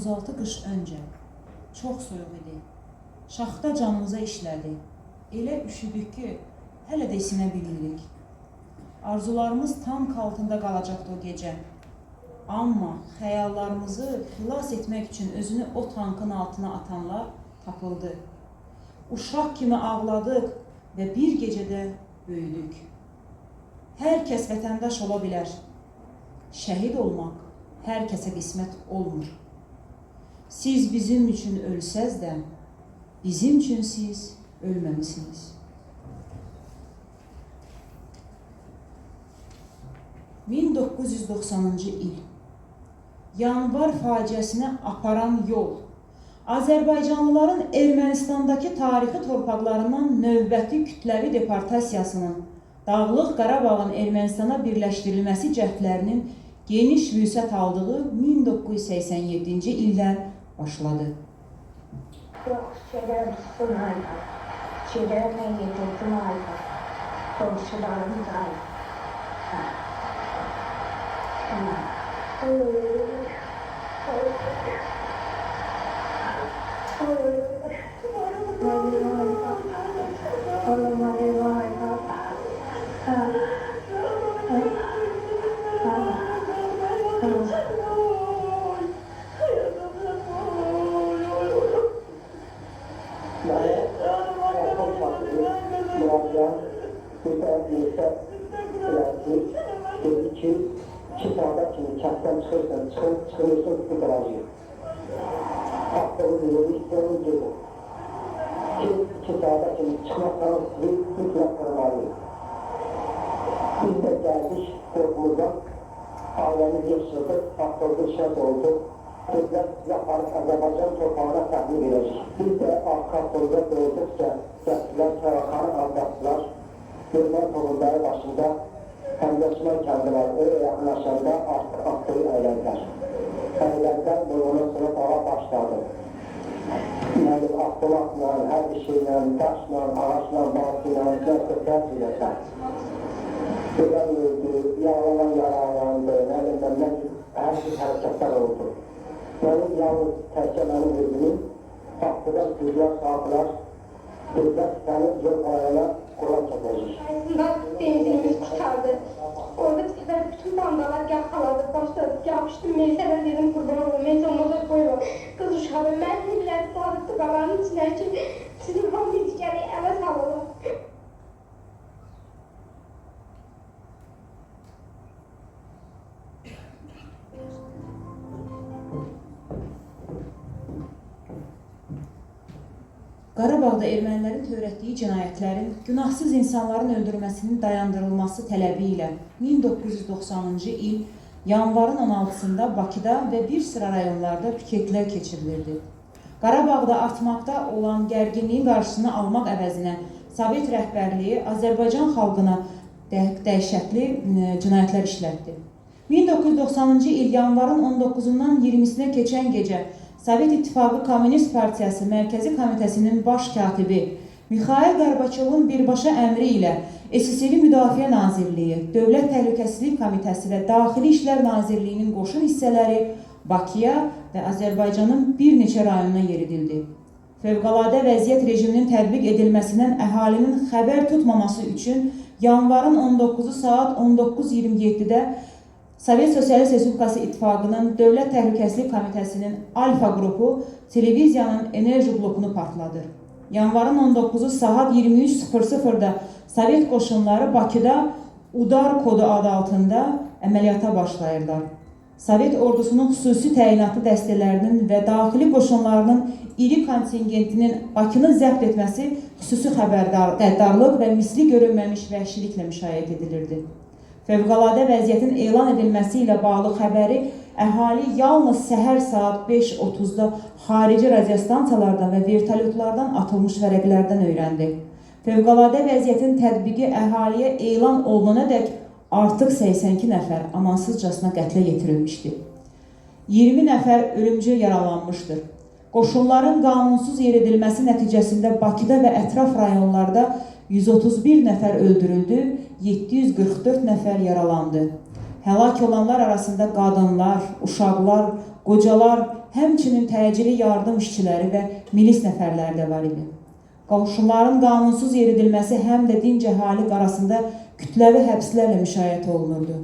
36 qış öncə. Çox soyuq idi. Şaxta canımıza işlədi. Elə üşüdük ki, hələ də isinə bilirik. Arzularımız tank altında qalacaqdı o gecə. Amma xəyallarımızı xilas etmək üçün özünü o tankın altına atanlar tapıldı. Uşaq kimi ağladıq və bir gecədə böyüdük. Hər kəs vətəndaş ola bilər. Şəhid olmaq hər kəsə qismət olmur. Siz bizim üçün ölsəz də, bizim üçün siz ölməmisiniz. ...1990-cı il. Yanvar faciəsinə aparan yol. Azərbaycanlıların Ermənistandakı tarixi torpaqlarından növbəti kütləvi deportasiyasının, Dağlıq Qarabağın Ermənistana birləşdirilməsi cəhdlərinin geniş vüsət aldığı 1987-ci ildən başladı. Yox, şeylər sınaydı. Şeylərlə yetirdim aydı. Komşularım aydı. Çıkanda kimi kənddən çıxırsan bu qarajı. Haqqını verir, istəyəni gedir. Çıkanda kimi çıxmaqdan mütləq qırmalı. Biz də gəldik qorxumuzdan, ailəmiz yaşadıq, avtobus şəhət olduq. Bizlər sizə Azərbaycan torpağına təhvil verəcək. Biz də avtobusda doğduqca gətirilər, Karaxanı aldatdılar. Görmən toğunları başında Həmləşmə kəndi var, öyle yaxınlaşanda artıq atdığı əylədlər. Əylədlər bundan sonra dağa başladı. Mənim avtomatla, hər bir şeylə, daşla, ağaçla, balsıyla, nəsəfət edəsən. Belə öldü, yağlanan yaralandı, nədən hər bir hərəkətlər oldu. Mənim yalnız təkcə mənim özümün, vaxtıdan güzlər, saatlar, güzlər səni yol ayağına Kur'an çekecek. Aslında benzinimiz kurtardı. Orada bir sefer bütün bandalar yakaladı, başladı. Yapıştım Meysel'e dedim kurban olun, Meysel olacak koyma. Kız uşağı, ben bile sağlıklı kalanın içine için sizin hamle içeri eve sağladım. Qarabağda ermənilərin törətdiyi cinayətlərin, günahsız insanların öldürməsinin dayandırılması tələbi ilə 1990-cı il yanvarın 16-sında Bakıda və bir sıra rayonlarda piketlər keçirilirdi. Qarabağda artmaqda olan gərginliyin qarşısını almaq əvəzinə Sovet rəhbərliyi Azərbaycan xalqına dəhşətli cinayətlər işlətdi. 1990-cı il yanvarın 19-dan 20-sinə keçən gecə Sovet İttifaqı Komünist Partiyası Mərkəzi Komitəsinin baş katibi Mikhail Qarbaçovun birbaşa əmri ilə SSR Müdafiə Nazirliyi, Dövlət Təhlükəsizlik Komitəsi və Daxili İşlər Nazirliyinin qoşun hissələri Bakıya və Azərbaycanın bir neçə rayonuna yeridildi. Fövqəladə vəziyyət rejiminin tətbiq edilməsindən əhalinin xəbər tutmaması üçün yanvarın 19-u saat 19:27-də Sovet Sosialist Respublikası İttifaqının Dövlət Təhlükəsizlik Komitəsinin Alfa qrupu televiziyanın enerji blokunu partladır. Yanvarın 19-u saat 23:00-da Sovet qoşunları Bakıda Udar kodu adı altında əməliyyata başlayırlar. Sovet ordusunun xüsusi təyinatlı dəstələrinin və daxili qoşunlarının iri kontingentinin Bakını zəbt etməsi xüsusi qəddarlıq və misli görünməmiş vəhşiliklə müşahidə edilirdi. Fövqəladə vəziyyətin elan edilməsi ilə bağlı xəbəri əhali yalnız səhər saat 5:30-da xarici radiostansiyalardan və vertolyotlardan atılmış vərəqlərdən öyrəndi. Fövqəladə vəziyyətin tətbiqi əhaliyə elan olunanadək artıq 82 nəfər amansızcasına qətlə yetirilmişdi. 20 nəfər ölümcül yaralanmışdır. Qoşunların qanunsuz yeridilməsi nəticəsində Bakıda və ətraf rayonlarda 131 nəfər öldürüldü, 744 nəfər yaralandı. Həlak olanlar arasında qadınlar, uşaqlar, qocalar, həmçinin təcili yardım işçiləri və milis nəfərləri də var idi. Qoşunların qanunsuz yeridilməsi həm də dinc əhali arasında kütləvi həbslərlə müşayiət olunurdu.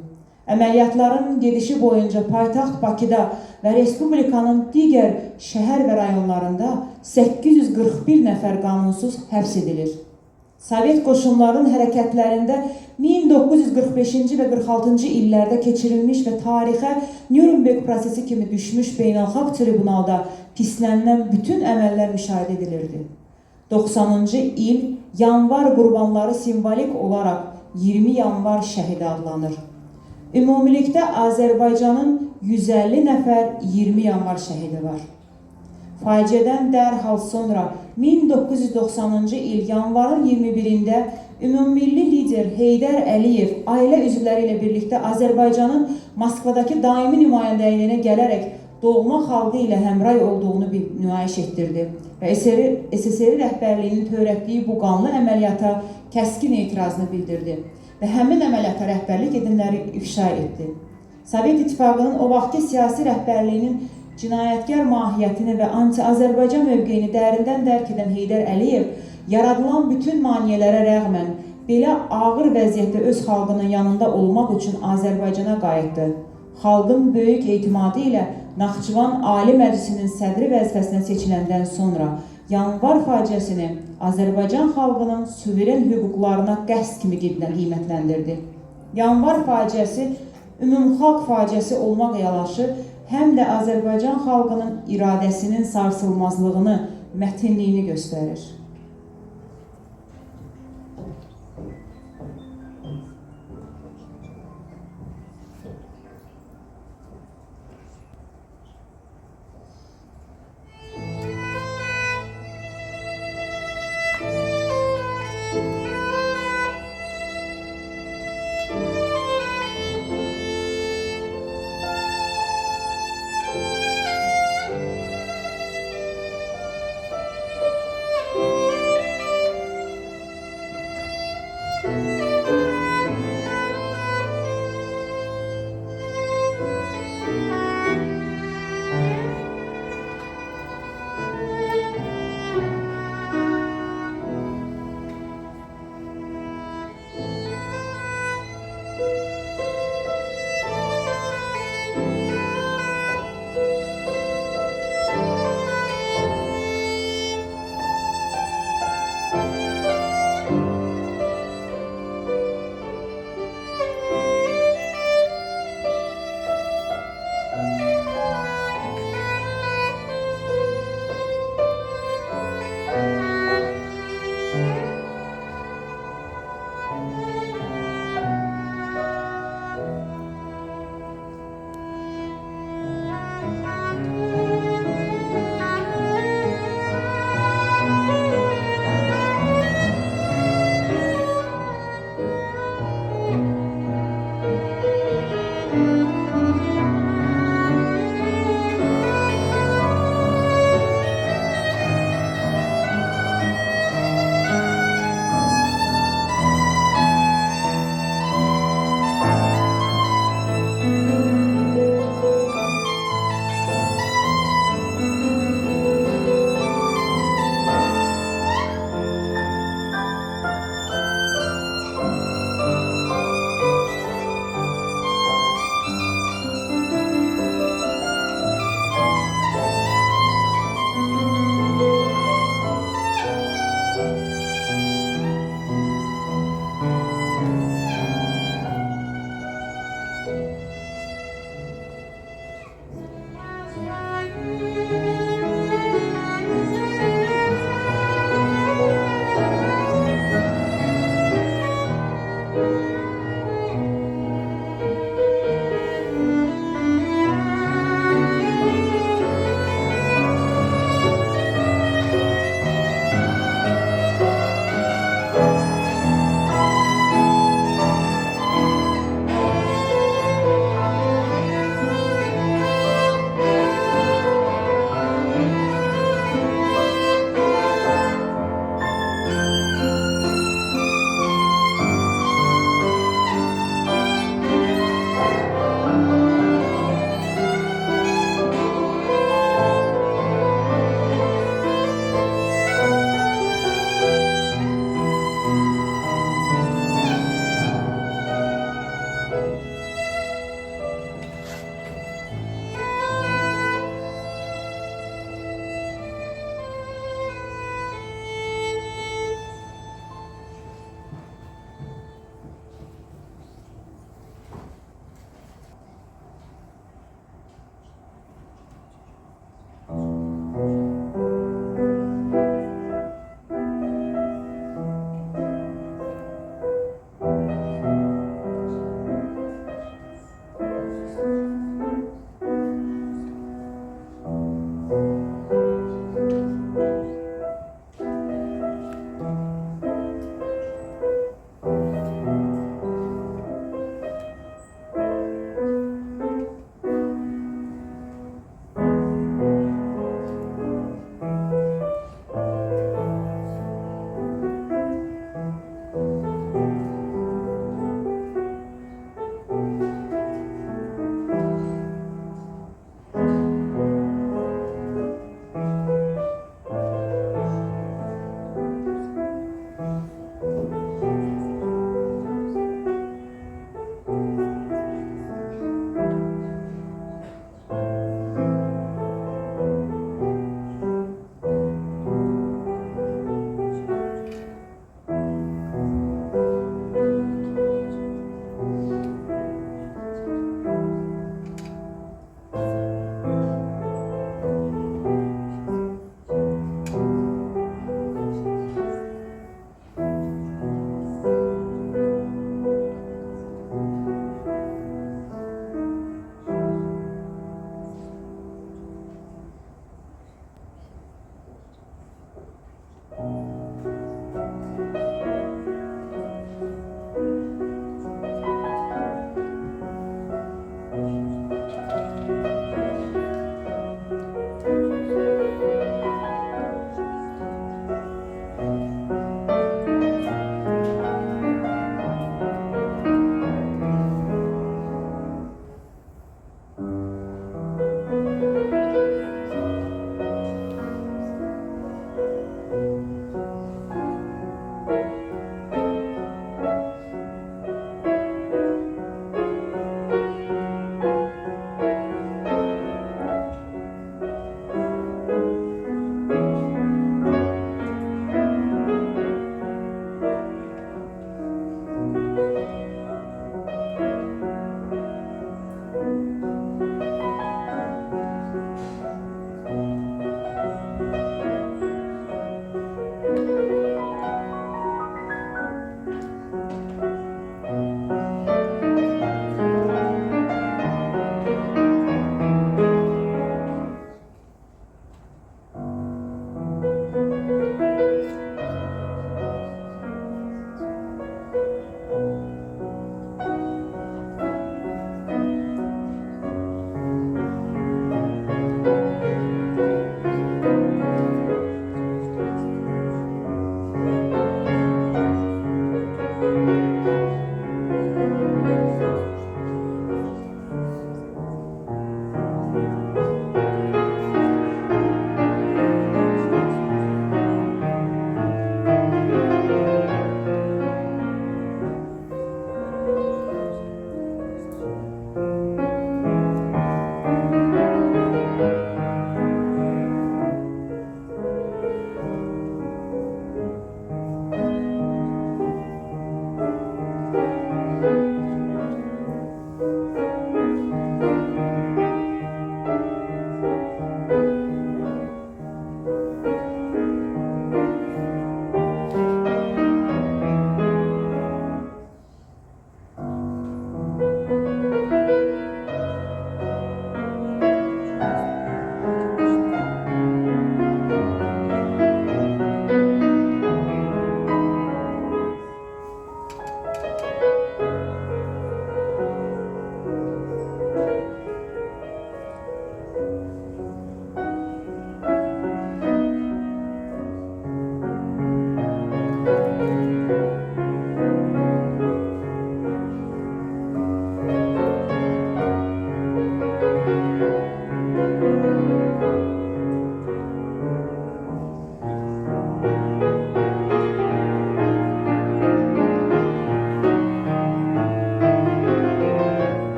Əməliyyatların gedişi boyunca paytaxt Bakıda və Respublikanın digər şəhər və rayonlarında 841 nəfər qanunsuz həbs edilir. Sovet qoşunların hərəkətlərində 1945-ci və 46-cı illərdə keçirilmiş və tarixə Nürnberg prosesi kimi düşmüş beynəlxalq tribunalda pislənilən bütün əməllər müşahidə edilirdi. 90-cı il yanvar qurbanları simvolik olaraq 20 yanvar şəhidi adlanır. Ümumilikdə Azərbaycanın 150 nəfər 20 yanvar şəhidi var. Faciədən dərhal sonra 1990-cı il yanvarın 21-də ümummilli lider Heydər Əliyev ailə üzvləri ilə birlikdə Azərbaycanın Moskvadakı daimi nümayəndəliyinə gələrək doğma xalqı ilə həmrəy olduğunu nümayiş etdirdi və SSR rəhbərliyinin törətdiyi bu qanlı əməliyyata kəskin etirazını bildirdi və həmin əməliyyata rəhbərlik edənləri ifşa etdi. Sovet İttifaqının o vaxtki siyasi rəhbərliyinin cinayətkar mahiyyətini və anti-Azərbaycan mövqeyini dərindən dərk edən Heydər Əliyev yaradılan bütün maneələrə rəğmən belə ağır vəziyyətdə öz xalqının yanında olmaq üçün Azərbaycana qayıtdı. Xalqın böyük etimadı ilə Naxçıvan Ali Məclisinin sədri vəzifəsinə seçiləndən sonra yanvar faciəsini Azərbaycan xalqının suveren hüquqlarına qəsd kimi qiymətləndirdi. Yanvar faciəsi ümumxalq faciəsi olmaq yanaşı, həm də Azərbaycan xalqının iradəsinin sarsılmazlığını, mətinliyini göstərir.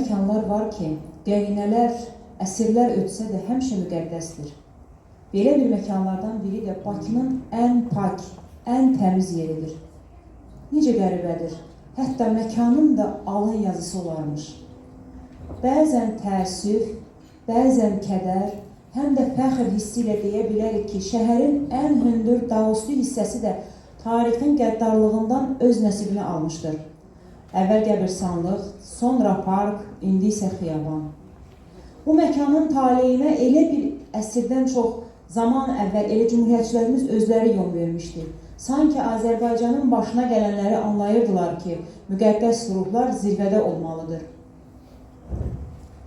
məkanlar var ki, qərinələr, əsrlər ötsə də həmişə müqəddəsdir. Belə bir məkanlardan biri də Bakının ən pak, ən təmiz yeridir. Necə qəribədir, hətta məkanın da alın yazısı olarmış. Bəzən təəssüf, bəzən kədər, həm də fəxr hissi ilə deyə bilərik ki, şəhərin ən hündür dağüstü hissəsi də tarixin qəddarlığından öz nəsibini almışdır. Əvvəl qəbirstanlıq, sonra park, indi isə xiyaban. Bu məkanın taleyinə elə bir əsrdən çox zaman əvvəl elə cümhuriyyətçilərimiz özləri yol vermişdi. Sanki Azərbaycanın başına gələnləri anlayırdılar ki, müqəddəs ruhlar zirvədə olmalıdır.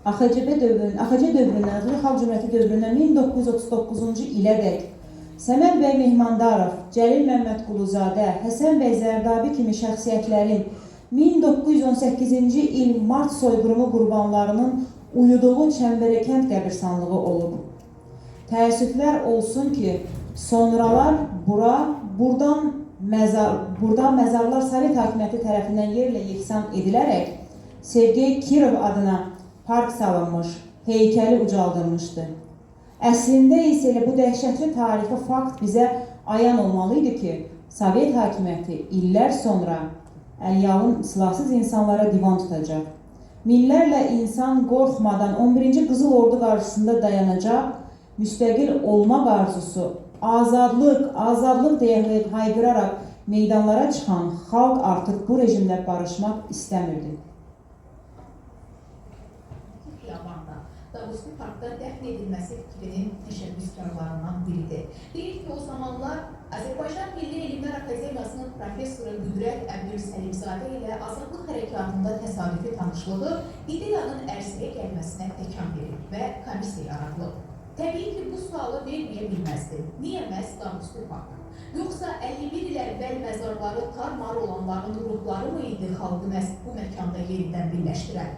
AXC dövründən, Azərbaycan Xalq Cümhuriyyəti dövründən 1939-cu ilədək Səməd bəy Mehmandarov, Cəlil Məmmədquluzadə, Həsən bəy Zərdabi kimi şəxsiyyətlərin 1918-ci il mart soyqırımı qurbanlarının uyuduğu Çəmbərəkənd qəbirstanlığı olub. Təəssüflər olsun ki, sonralar buradan məzarlar Sovet hakimiyyəti tərəfindən yerlə yeksan edilərək Sergey Kirov adına park salınmış, heykəli ucaldılmışdı. Əslində isə elə bu dəhşətli tarixi fakt bizə ayan olmalıydı ki, Sovet hakimiyyəti illər sonra əlyalın silahsız insanlara divan tutacaq. Minlərlə insan qorxmadan 11-ci Qızıl Ordu qarşısında dayanacaq, müstəqil olmaq arzusu, azadlıq deyə hayqıraraq meydanlara çıxan xalq artıq bu rejimlə barışmaq istəmirdi. Dağüstü parkda dəfn edilməsi fikrinin təşəbbüskarlarından biridir. Deyir ki, o zamanlar Azərbaycan Milli Elmlər Akademiyasının professoru Qüdrət Əbdülsəlimzadə ilə azadlıq hərəkatında təsadüfi tanışlığı ideyanın ərsəyə gəlməsinə təkan verib və komissiya yaradılıb. Təbii ki, bu sualı verməyə bilməzdi. Niyə məhz Dağüstü park? Yoxsa 51 il əvvəl məzarları tar-mar olanların ruhları mı idi xalqı məhz bu məkanda yenidən birləşdirən?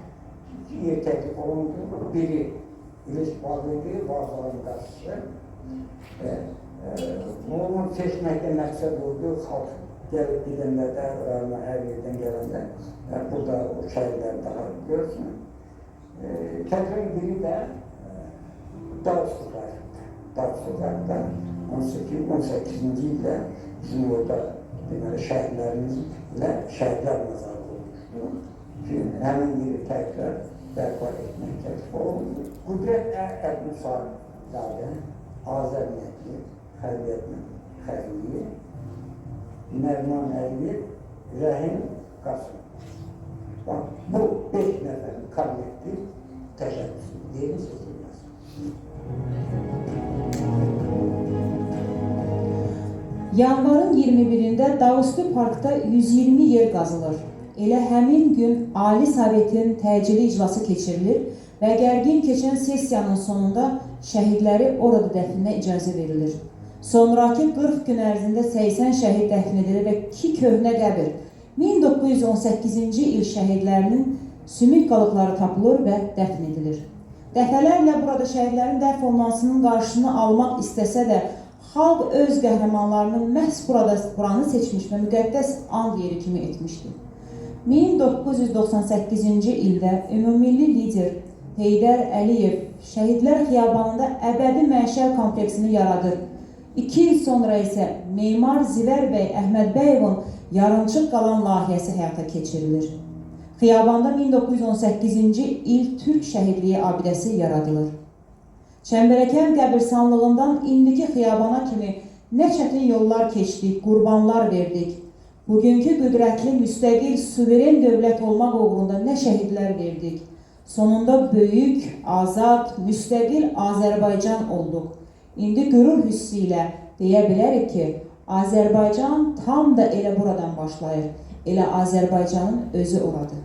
İki təklif olundu. Biri İliş Bağlı'ydı, Bağlı'nın qarşısı. Onu seçməkdə məqsəd oldu, xalq gəlib gedənlərdə, hər yerdən gələndə burada o şəhərlər daha görsün. Təklifin biri də Dağüstü Park'da 18-ci ildə bizim orada şəhərlərimizlə şəhərlər məzarı olmuşdu. Həmin yeri təkrar bərpa etmək təklif olundu. Qüdrət Əbdülsəlimzadə, Azərbaycanlı, Xəlliyi, Nərman Əliyev, Rəhim Qasım. Bu 5 nəfərin kollektiv təşəbbüsü, yerin seçilməsi. Yanvarın 21-də Dağüstü Parkda 120 yer qazılır. Elə həmin gün Ali Sovetin təcili iclası keçirilir və gərgin keçən sessiyanın sonunda şəhidləri orada dəfninə icazə verilir. Sonraki 40 gün ərzində 80 şəhid dəfn edilir və 2 köhnə qəbir 1918-ci il şəhidlərinin sümük qalıqları tapılır və dəfn edilir. Dəfələrlə burada şəhidlərin dəfn olunmasının qarşısını almaq istəsə də, xalq öz qəhrəmanlarının məhz buranı seçmiş və müqəddəs and yeri kimi etmişdir. 1998-ci ildə ümumilli lider Heydər Əliyev Şəhidlər Xiyabanında əbədi məşəl kompleksini yaradır. 2 il sonra isə memar Zivər bəy Əhmədbəyevin yarımçıq qalan layihəsi həyata keçirilir. Xiyabanda 1918-ci il Türk şəhidliyi abidəsi yaradılır. Çəmbərəkənd qəbirstanlığından indiki xiyabana kimi nə çətin yollar keçdik, qurbanlar verdik. Bugünkü qüdrətli, müstəqil, suveren dövlət olmaq uğrunda nə şəhidlər verdik. Sonunda böyük, azad, müstəqil Azərbaycan olduq. İndi qürur hissi ilə deyə bilərik ki, Azərbaycan tam da elə buradan başlayır. Elə Azərbaycanın özü oradır.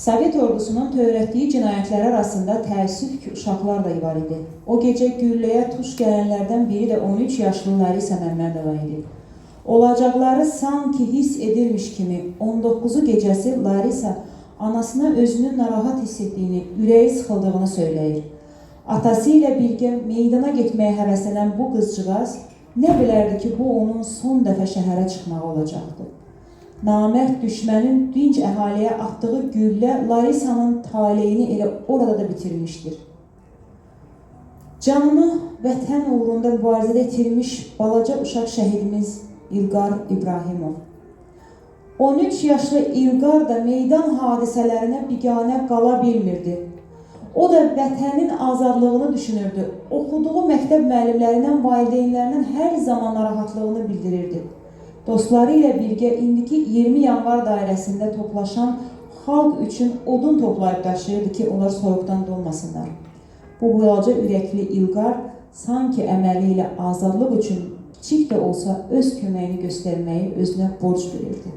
Sovet ordusunun törətdiyi cinayətlər arasında təəssüf ki, uşaqlar da var idi. O gecə gülləyə tuş gələnlərdən biri də 13 yaşlı Larisa Məmmədova idi. Olacaqları sanki hiss edirmiş kimi 19-u gecəsi Larisa anasına özünün narahat hiss etdiyini, ürəyi sıxıldığını söyləyir. Atası ilə birgə meydana getməyə həvəslənən bu qızcığaz nə bilərdi ki, bu onun son dəfə şəhərə çıxmağı olacaqdı. Namərd düşmənin dinc əhaliyə atdığı güllə Larisa'nın taleyini elə orada da bitirmişdir. Canını vətən uğrunda mübarizədə itirmiş balaca uşaq şəhidimiz İlqar İbrahimov. 13 yaşlı İlqar da meydan hadisələrinə biganə qala bilmirdi. O da vətənin azadlığını düşünürdü. Oxuduğu məktəb müəllimlərindən, valideynlərindən hər zaman narahatlığını bildirirdi. Dostları ilə birgə indiki 20 yanvar dairəsində toplaşan xalq üçün odun toplayıb daşıyırdı ki, onlar soyuqdan donmasınlar. Bu balaca ürəkli İlqar sanki əməli ilə azadlıq üçün kiçik də olsa öz köməyini göstərməyi özünə borc bilirdi.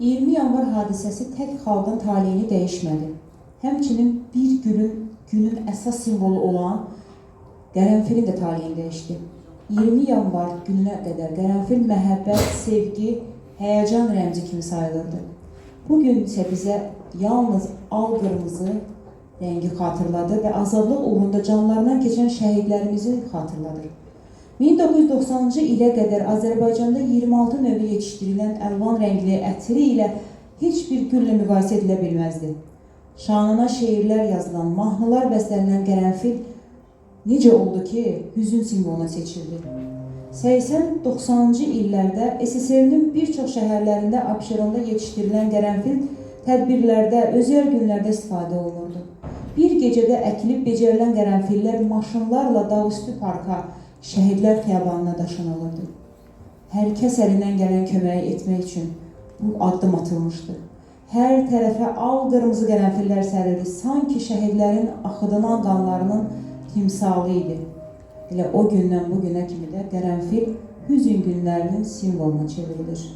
20 yanvar hadisəsi tək xalqın taleyini dəyişmədi. Həmçinin bir günün əsas simvolu olan qərənfilin də taleyini dəyişdi. 20 yanvar gününə qədər qərənfil məhəbbət, sevgi, həyəcan rəmzi kimi sayılırdı. Bugün isə bizə yalnız al-qırmızı rəngi xatırladır və azadlıq uğrunda canlarından keçən şəhidlərimizi xatırladır. 1990-cı ilə qədər Azərbaycanda 26 növü yetişdirilən əlvan rəngli ətri ilə heç bir güllə müqayisə edilə bilməzdi. Şanına şeirlər yazılan, mahnılar bəstələnən qərənfil necə oldu ki, hüzün simvoluna seçildi? 80-90-cı illərdə SSR-nin bir çox şəhərlərində Abşeronda yetişdirilən qərənfil tədbirlərdə, özəl günlərdə istifadə olunurdu. Bir gecədə əkilib becərilən qərənfillər maşınlarla Dağüstü Parka, Şəhidlər Xiyabanına daşınılırdı. Hər kəs əlindən gələn köməyi etmək üçün bu addım atılmışdı. Hər tərəfə al-qırmızı qərənfillər sərildi, sanki şəhidlərin axıdılan qanlarının timsalı idi. Elə o gündən bu günə kimi də qərənfil hüzün günlərinin simvoluna çevrilir.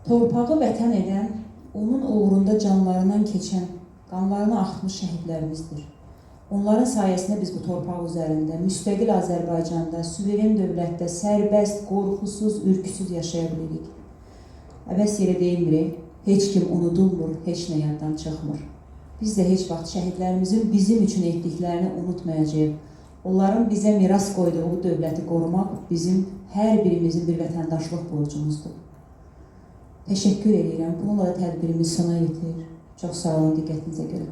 Torpağı vətən edən, onun uğrunda canlarından keçən, qanlarını axıtmış şəhidlərimizdir. Onların sayəsində biz bu torpaq üzərində, müstəqil Azərbaycanda, suveren dövlətdə sərbəst, qorxusuz, ürküsüz yaşaya bilirik. Əbəs yerə deyilmirik, heç kim unudulmur, heç nə yaddan çıxmır. Biz də heç vaxt şəhidlərimizin bizim üçün etdiklərini unutmayacağıq. Onların bizə miras qoyduğu dövləti qorumaq bizim hər birimizin bir vətəndaşlıq borcumuzdur. Təşəkkür edirəm. Bununla da tədbirimiz sona yetir. Çox sağ olun diqqətinizə görə.